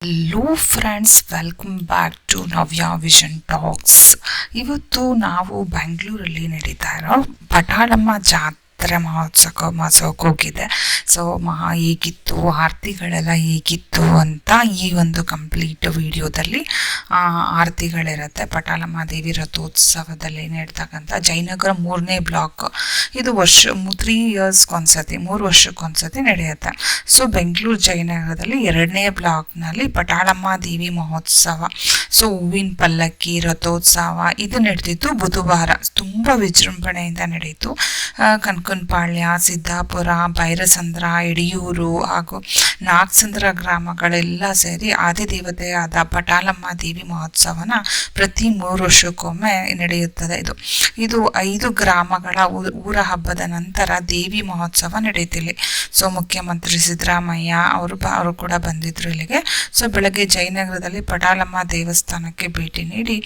Hello friends, welcome back to Navya vision talks. ಇವತ್ತು ನಾವು ಬೆಂಗಳೂರಲ್ಲಿ ನಡೀತಾ ಇರೋ ಪಟಾಳಮ್ಮ ಮಹೋತ್ಸವಕ್ಕೆ ಹೋಗಿದೆ. ಸೊ ಹೇಗಿತ್ತು, ಆರತಿಗಳೆಲ್ಲ ಹೇಗಿತ್ತು ಅಂತ ಈ ಒಂದು ಕಂಪ್ಲೀಟ್ ವಿಡಿಯೋದಲ್ಲಿ ಆರತಿಗಳಿರುತ್ತೆ. ಪಟಾಳಮ್ಮ ದೇವಿ ರಥೋತ್ಸವದಲ್ಲಿ ನಡೀತಕ್ಕಂಥ ಜಯನಗರ 3ನೇ ಬ್ಲಾಕ್. ಇದು 3 ಇಯರ್ಸ್ಗೊಂದ್ಸತಿ, 3 ವರ್ಷಕ್ಕೊಂದ್ಸತಿ ನಡೆಯುತ್ತೆ. ಸೊ ಬೆಂಗಳೂರು ಜಯನಗರದಲ್ಲಿ 2ನೇ ಬ್ಲಾಕ್ನಲ್ಲಿ ಪಟಾಳಮ್ಮ ದೇವಿ ಮಹೋತ್ಸವ, ಸೊ ಹೂವಿನ ಪಲ್ಲಕ್ಕಿ ರಥೋತ್ಸವ ಇದು ನಡೆದಿತ್ತು ಬುಧವಾರ. ತುಂಬ ವಿಜೃಂಭಣೆಯಿಂದ ನಡೆಯಿತು. ಕನಕನಪಾಳ್ಯ, ಸಿದ್ದಾಪುರ, ಭೈರಸಂದ್ರ, ಯಡಿಯೂರು ಹಾಗೂ ನಾಗಸಂದ್ರ ಗ್ರಾಮಗಳೆಲ್ಲ ಸೇರಿ ಆದಿದೇವತೆಯಾದ ಪಟಾಳಮ್ಮ ದೇವಿ ಮಹೋತ್ಸವನ ಪ್ರತಿ 3 ವರ್ಷಕ್ಕೊಮ್ಮೆ ನಡೆಯುತ್ತದೆ. ಇದು 5 ಗ್ರಾಮಗಳ ಊರ ಹಬ್ಬದ ನಂತರ ದೇವಿ ಮಹೋತ್ಸವ ನಡೆಯುತ್ತಿಲ್ಲ. ಸೊ ಮುಖ್ಯಮಂತ್ರಿ ಸಿದ್ದರಾಮಯ್ಯ ಅವರು ಕೂಡ ಬಂದಿದ್ರು ಇಲ್ಲಿಗೆ. ಸೊ ಬೆಳಗ್ಗೆ ಜಯನಗರದಲ್ಲಿ ಪಟಾಳಮ್ಮ ದೇವಸ್ಥಾನಕ್ಕೆ ಭೇಟಿ ನೀಡಿ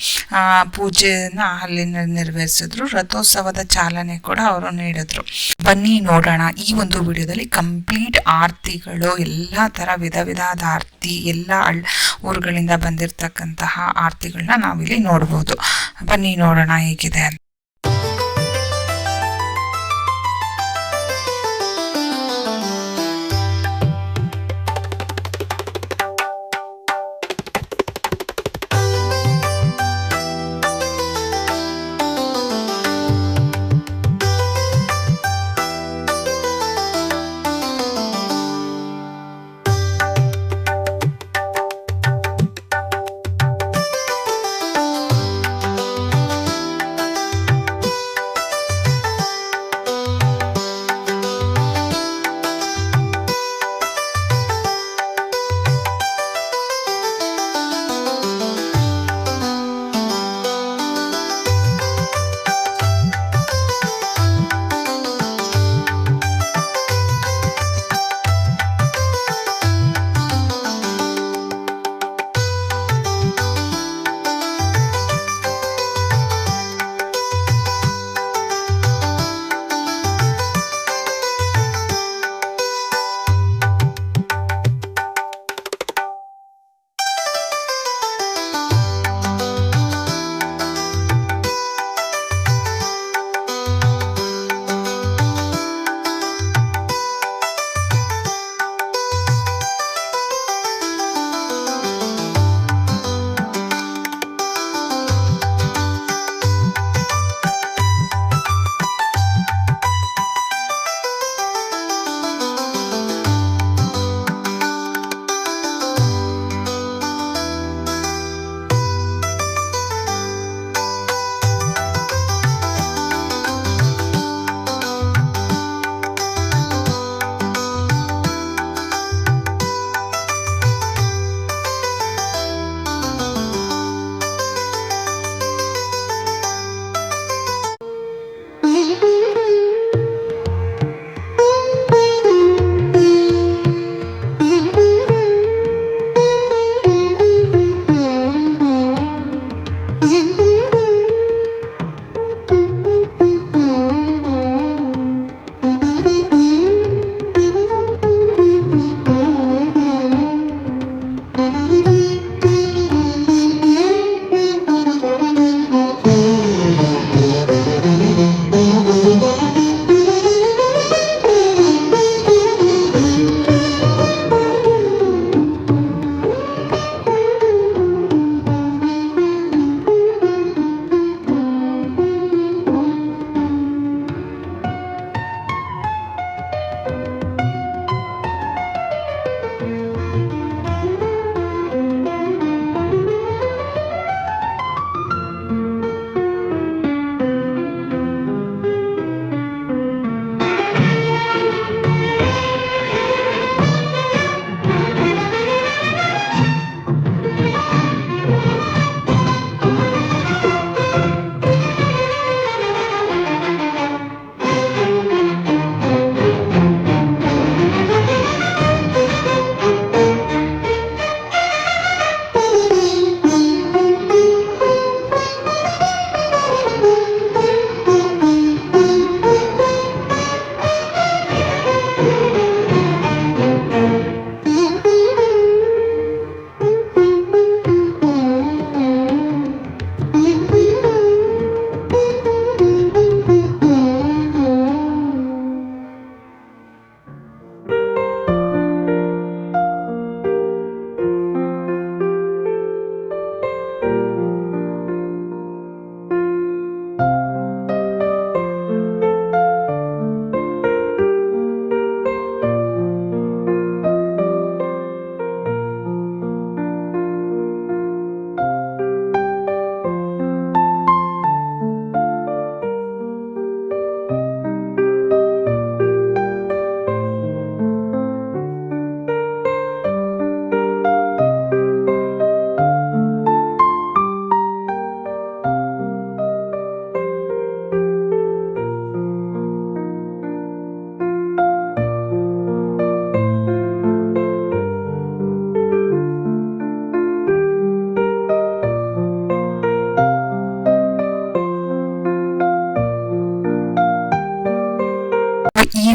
ಪೂಜೆನ ಅಲ್ಲಿ ನೆರವೇರಿಸಿದ್ರು. ರಥೋತ್ಸವದ ಚಾಲನೆ ಕೂಡ ಅವರು ನೀಡಿದ್ರು. ಬನ್ನಿ ನೋಡೋಣ ಈ ಒಂದು ವಿಡಿಯೋದಲ್ಲಿ ಕಂಪ್ಲೀಟ್ ಆರತಿಗಳು, ಎಲ್ಲ ತರ ವಿಧವಾದ ಆರತಿ, ಎಲ್ಲ ಊರುಗಳಿಂದ ಬಂದಿರತಕ್ಕಂತಹ ಆರತಿಗಳನ್ನ ನಾವಿಲ್ಲಿ ನೋಡ್ಬೋದು. ಬನ್ನಿ ನೋಡೋಣ ಹೇಗಿದೆ ಅಂತ.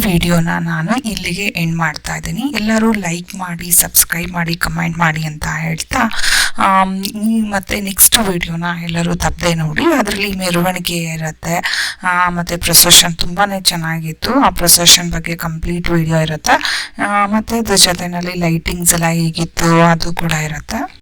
ವಿಡಿಯೋನ ನಾನು ಇಲ್ಲಿಗೆ ಎಂಡ್ ಮಾಡ್ತಾ ಇದ್ದೀನಿ. ಎಲ್ಲರೂ ಲೈಕ್ ಮಾಡಿ, ಸಬ್ಸ್ಕ್ರೈಬ್ ಮಾಡಿ, ಕಮೆಂಟ್ ಮಾಡಿ ಅಂತ ಹೇಳ್ತಾ ಮತ್ತೆ ನೆಕ್ಸ್ಟ್ ವಿಡಿಯೋನ ಎಲ್ಲರೂ ತಪ್ಪದೆ ನೋಡಿ. ಅದರಲ್ಲಿ ಮೆರವಣಿಗೆ ಇರುತ್ತೆ ಮತ್ತು ಪ್ರೊಸೆಷನ್ ತುಂಬಾ ಚೆನ್ನಾಗಿತ್ತು. ಆ ಪ್ರೊಸೆಷನ್ ಬಗ್ಗೆ ಕಂಪ್ಲೀಟ್ ವಿಡಿಯೋ ಇರುತ್ತೆ. ಮತ್ತು ಅದ್ರ ಜೊತೆಯಲ್ಲಿ ಲೈಟಿಂಗ್ಸ್ ಎಲ್ಲ ಹೇಗಿತ್ತು ಅದು ಕೂಡ ಇರುತ್ತೆ.